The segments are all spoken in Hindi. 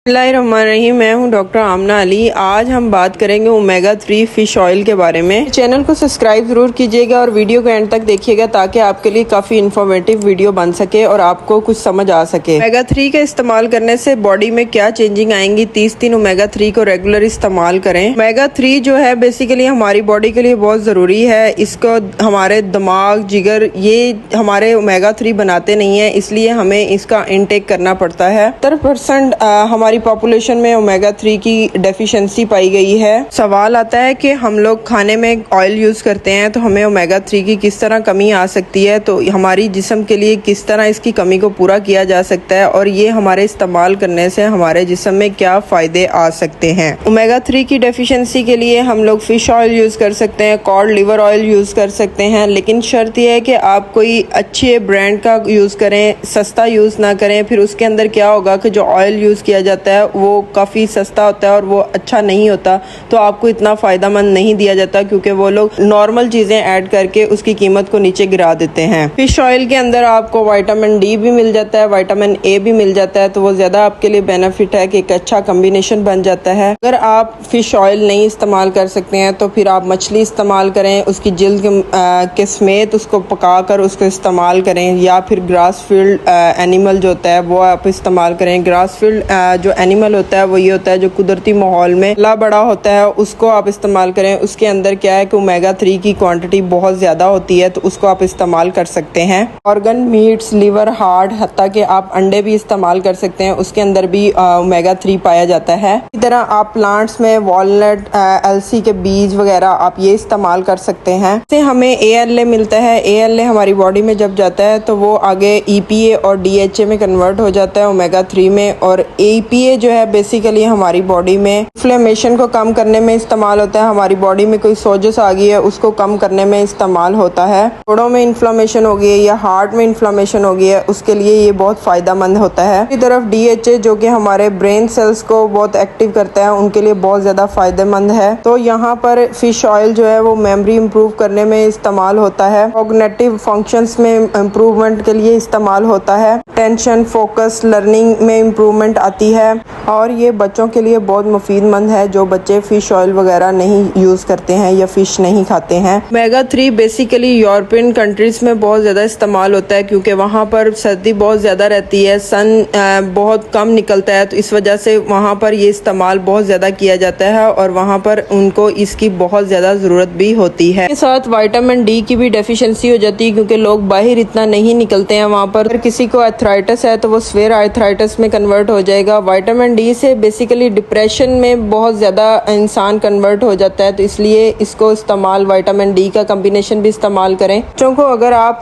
बिस्मिल्लाहिर्रहमानिर्रहीम। मैं हूं डॉक्टर आमना अली। आज हम बात करेंगे ओमेगा 3 फिश ऑयल के बारे में। चैनल को सब्सक्राइब जरूर कीजिएगा और वीडियो को एंड तक देखिएगा ताकि आपके लिए काफ़ी इन्फॉर्मेटिव वीडियो बन सके और आपको कुछ समझ आ सके। ओमेगा 3 का इस्तेमाल करने से बॉडी में क्या चेंजिंग आएंगी। 30 दिन ओमेगा 3 को रेगुलर इस्तेमाल करें। ओमेगा 3 जो है बेसिकली हमारी बॉडी के लिए बहुत ज़रूरी है। इसको हमारे दिमाग, जिगर ये हमारे ओमेगा 3 बनाते नहीं है, इसलिए हमें इसका इनटेक करना पड़ता है। 70% हमारी पॉपुलेशन में ओमेगा 3 की डेफिशिएंसी पाई गई है। सवाल आता है कि हम लोग खाने में ऑयल यूज करते हैं तो हमें ओमेगा 3 की किस तरह कमी आ सकती है, तो हमारी जिस्म के लिए किस तरह इसकी कमी को पूरा किया जा सकता है और ये हमारे इस्तेमाल करने से हमारे जिस्म में क्या फायदे आ सकते हैं। ओमेगा 3 की डेफिशिएंसी के लिए हम लोग फिश ऑयल यूज कर सकते हैं, कॉड लिवर ऑयल यूज कर सकते हैं, लेकिन शर्त यह है कि आप कोई अच्छे ब्रांड का यूज करें, सस्ता यूज ना करें। फिर उसके अंदर क्या होगा कि जो ऑयल यूज किया जाता है वो काफ़ी सस्ता होता है और वो अच्छा नहीं होता, तो आपको इतना फ़ायदेमंद नहीं दिया जाता क्योंकि वो लोग नॉर्मल चीज़ें ऐड करके उसकी कीमत को नीचे गिरा देते हैं। फिश ऑयल के अंदर आपको विटामिन डी भी मिल जाता है, विटामिन ए भी मिल जाता है, तो वो ज़्यादा आपके लिए बेनिफिट है कि एक अच्छा कम्बिनेशन बन जाता है। अगर आप फिश ऑयल नहीं इस्तेमाल कर सकते हैं तो फिर आप मछली इस्तेमाल करें, उसकी जिल्द के समेत उसको पका कर उसको इस्तेमाल करें, या फिर ग्रास फील्ड एनिमल जो होता है वो आप इस्तेमाल करें। ग्रास फील्ड जो एनिमल होता है वो ये होता है जो कुदरती माहौल में बड़ा होता है, उसको आप इस्तेमाल करें। उसके अंदर क्या है कि ओमेगा 3 की क्वांटिटी बहुत ज़्यादा होती है, तो उसको आप इस्तेमाल कर सकते हैं। ऑर्गन, मीट्स, लिवर, हार्ट, हत्ता कि आप अंडे भी इस्तेमाल कर सकते हैं, उसके अंदर भी ओमेगा 3 पाया जाता है। इसी तरह आप प्लांट्स में वॉलनट, अलसी के बीज वगैरह आप ये इस्तेमाल कर सकते हैं। इससे हमें ALA मिलता है। ALA हमारी बॉडी में जब जाता है तो वो आगे EPA और DHA में कन्वर्ट हो जाता है ओमेगा 3 में, और EPA जो है बेसिकली हमारी बॉडी में इन्फ्लेमेशन को कम करने में इस्तेमाल होता है। हमारी बॉडी में कोई सोजस आ गई है उसको कम करने में इस्तेमाल होता है। जोड़ों में इन्फ्लेमेशन हो गई है या हार्ट में इन्फ्लेमेशन हो गई है, उसके लिए ये बहुत फायदेमंद होता है। इसी तरफ DHA जो कि हमारे ब्रेन सेल्स को बहुत एक्टिव करता है, उनके लिए बहुत ज्यादा फायदेमंद है। तो यहाँ पर फिश ऑयल जो है वो मेमोरी इम्प्रूव करने में इस्तेमाल होता है, कॉग्निटिव फंक्शंस में इम्प्रूवमेंट के लिए इस्तेमाल होता है, टेंशन, फोकस, लर्निंग में इम्प्रूवमेंट आती है, और ये बच्चों के लिए बहुत मुफीदमंद है जो बच्चे फिश ऑयल वगैरह नहीं यूज करते हैं या फिश नहीं खाते हैं। ओमेगा 3 बेसिकली यूरोपियन कंट्रीज में बहुत ज्यादा इस्तेमाल होता है क्योंकि वहाँ पर सर्दी बहुत ज्यादा रहती है, सन बहुत कम निकलता है, तो इस वजह से वहाँ पर ये इस्तेमाल बहुत ज्यादा किया जाता है और वहाँ पर उनको इसकी बहुत ज्यादा जरूरत भी होती है। इसके साथ विटामिन डी की भी डेफिशिएंसी हो जाती है क्योंकि लोग बाहर इतना नहीं निकलते हैं वहाँ पर। अगर किसी को आर्थराइटिस है तो वो स्वेयर आर्थराइटिस में कन्वर्ट हो जाएगा। विटामिन डी से बेसिकली डिप्रेशन में बहुत ज़्यादा इंसान कन्वर्ट हो जाता है, तो इसलिए इसको इस्तेमाल विटामिन डी का कम्बिनेशन भी इस्तेमाल करें। बच्चों को अगर आप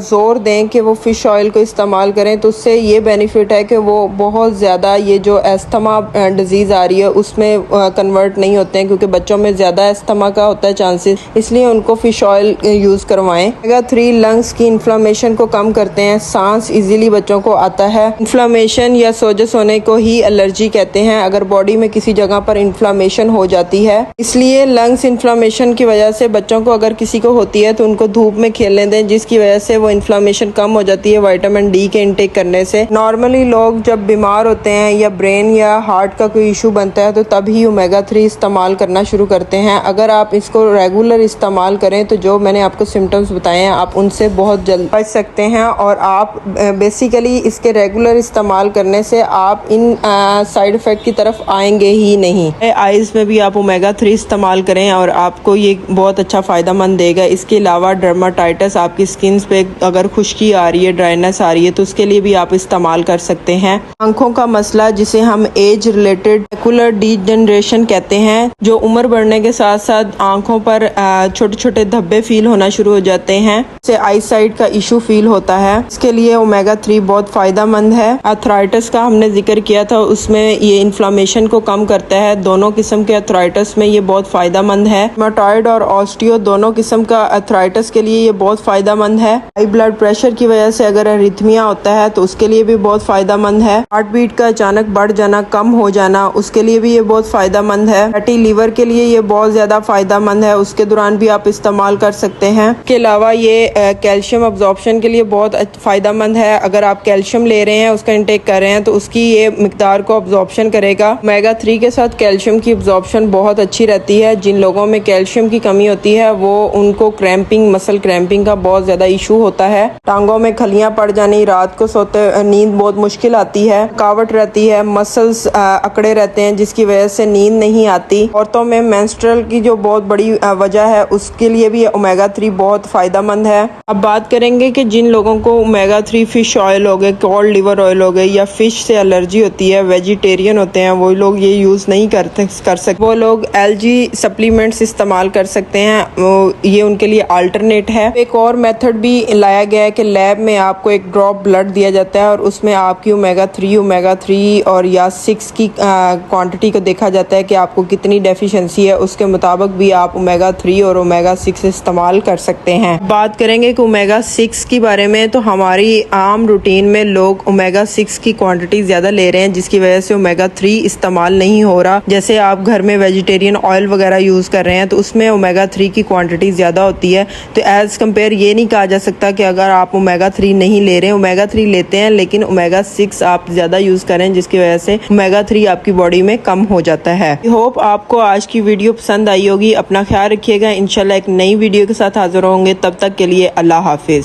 जोर दें कि वो फिश ऑयल को इस्तेमाल करें तो उससे ये बेनिफिट है कि वो बहुत ज़्यादा ये जो एस्थमा डिजीज़ आ रही है उसमें कन्वर्ट नहीं होते हैं, क्योंकि बच्चों में ज़्यादा एस्थमा का होता है चांसेस, इसलिए उनको फिश ऑयल यूज़ करवाएं। ओमेगा 3 लंग्स की इन्फ्लेमेशन को कम करते हैं, सांस इजीली बच्चों को आता है। इन्फ्लेमेशन या सोजस होने को ही एलर्जी कहते हैं अगर बॉडी में किसी जगह पर इन्फ्लेमेशन हो जाती है, इसलिए लंग्स इन्फ्लेमेशन की वजह से बच्चों को अगर किसी को होती है तो उनको धूप में खेलने दें, जिसकी वजह से वो इन्फ्लेमेशन कम हो जाती है विटामिन डी के इनटेक करने से। नॉर्मली लोग जब बीमार होते हैं या ब्रेन या हार्ट का कोई इशू बनता है तो तभी ओमेगा 3 इस्तेमाल करना शुरू करते हैं। अगर आप इसको रेगुलर इस्तेमाल करें तो जो मैंने आपको सिम्टम्स बताए हैं आप उनसे बहुत जल्द बच सकते हैं, और आप बेसिकली इसके रेगुलर इस्तेमाल करने से आप इन साइड इफेक्ट की तरफ आएंगे ही नहीं। आईज में भी आप ओमेगा 3 इस्तेमाल करें और आपको ये बहुत अच्छा फायदेमंद देगा। इसके अलावा डर्माटाइटिस, आपकी स्किन पे अगर खुश्की आ रही है, ड्राइनेस आ रही है, तो उसके लिए भी आप इस्तेमाल कर सकते हैं। आंखों का मसला जिसे हम एज रिलेटेड मैकुलर डीजनरेशन कहते हैं, जो उम्र बढ़ने के साथ साथ आंखों पर छोटे छोटे धब्बे फील होना शुरू हो जाते हैं, से आई साइट का इशू फील होता है, इसके लिए ओमेगा 3 बहुत फायदेमंद है। आर्थराइटिस का हमने जिक्र किया था, उसमें ये इन्फ्लेमेशन को कम करता है। दोनों किस्म के आर्थराइटिस में ये बहुत फायदेमंद है। रूमेटॉइड और ऑस्टियो दोनों किस्म का आर्थराइटिस के लिए ये बहुत फायदेमंद है। हाई ब्लड प्रेशर की वजह से अगर अरिथमिया होता है तो उसके लिए भी बहुत फायदेमंद है। हार्ट बीट का अचानक बढ़ जाना, कम हो जाना, उसके लिए भी ये बहुत फायदेमंद है। फैटी लीवर के लिए ये बहुत ज्यादा फायदेमंद है, उसके दौरान भी आप इस्तेमाल कर सकते हैं। इसके अलावा ये कैल्शियम अब्जॉर्प्शन के लिए बहुत फायदेमंद है। अगर आप कैल्शियम ले रहे हैं, उसका इंटेक कर रहे हैं, तो उसकी ये मिकदार को अब्जॉर्प्शन करेगा। ओमेगा 3 के साथ कैल्शियम की अब्जॉर्प्शन बहुत अच्छी रहती है। जिन लोगों में कैल्शियम की कमी होती है वो उनको क्रैम्पिंग, मसल क्रैम्पिंग का बहुत ज्यादा इशू होता है। टांगों में खलियां पड़ जानी, रात को सोते नींद बहुत मुश्किल आती है, थकावट रहती है, मसल्स अकड़े रहते हैं जिसकी वजह से नींद नहीं आती। औरतों में मेंस्ट्रुअल की जो बहुत बड़ी वजह है उसके लिए भी ओमेगा 3 बहुत फायदेमंद है। अब बात करेंगे कि जिन लोगों को ओमेगा 3 फिश ऑयल हो गए, कॉड लिवर ऑयल हो गए या फिश से एलर्जी होती है, वेजिटेरियन होते हैं, वो लोग ये यूज नहीं कर सकते, वो लोग एलजी सप्लीमेंट्स इस्तेमाल कर सकते हैं। ये उनके लिए अल्टरनेट है। एक और मेथड भी लाया गया है कि लैब में आपको एक ड्रॉप ब्लड दिया जाता है और उसमें आपकी ओमेगा 3 और या 6 की क्वांटिटी को देखा जाता है कि आपको कितनी डेफिशिएंसी है। उसके मुताबिक भी आप ओमेगा 3 और ओमेगा 6 इस्तेमाल कर सकते हैं। बात करेंगे कि ओमेगा 6 के बारे में, तो हमारी आम रूटीन में लोग ओमेगा 6 की क्वांटिटी ज्यादा ले रहे हैं जिसकी वजह से ओमेगा 3 इस्तेमाल नहीं हो रहा। जैसे आप घर में वेजिटेरियन ऑयल वगैरह यूज कर रहे हैं तो उसमें ओमेगा 3 की क्वांटिटी ज्यादा होती है। तो एज कंपेयर ये नहीं कहा जा सकता कि अगर आप ओमेगा 3 नहीं ले रहे हैं, ओमेगा 3 लेते हैं लेकिन ओमेगा 6 आप ज्यादा यूज करें जिसकी वजह से ओमेगा 3 आपकी बॉडी में कम हो जाता है। होप आपको आज की वीडियो पसंद आई होगी। अपना ख्याल रखिएगा। इंशाल्लाह एक नई वीडियो के साथ हाजिर होंगे। तब तक के लिए अल्लाह हाफिज।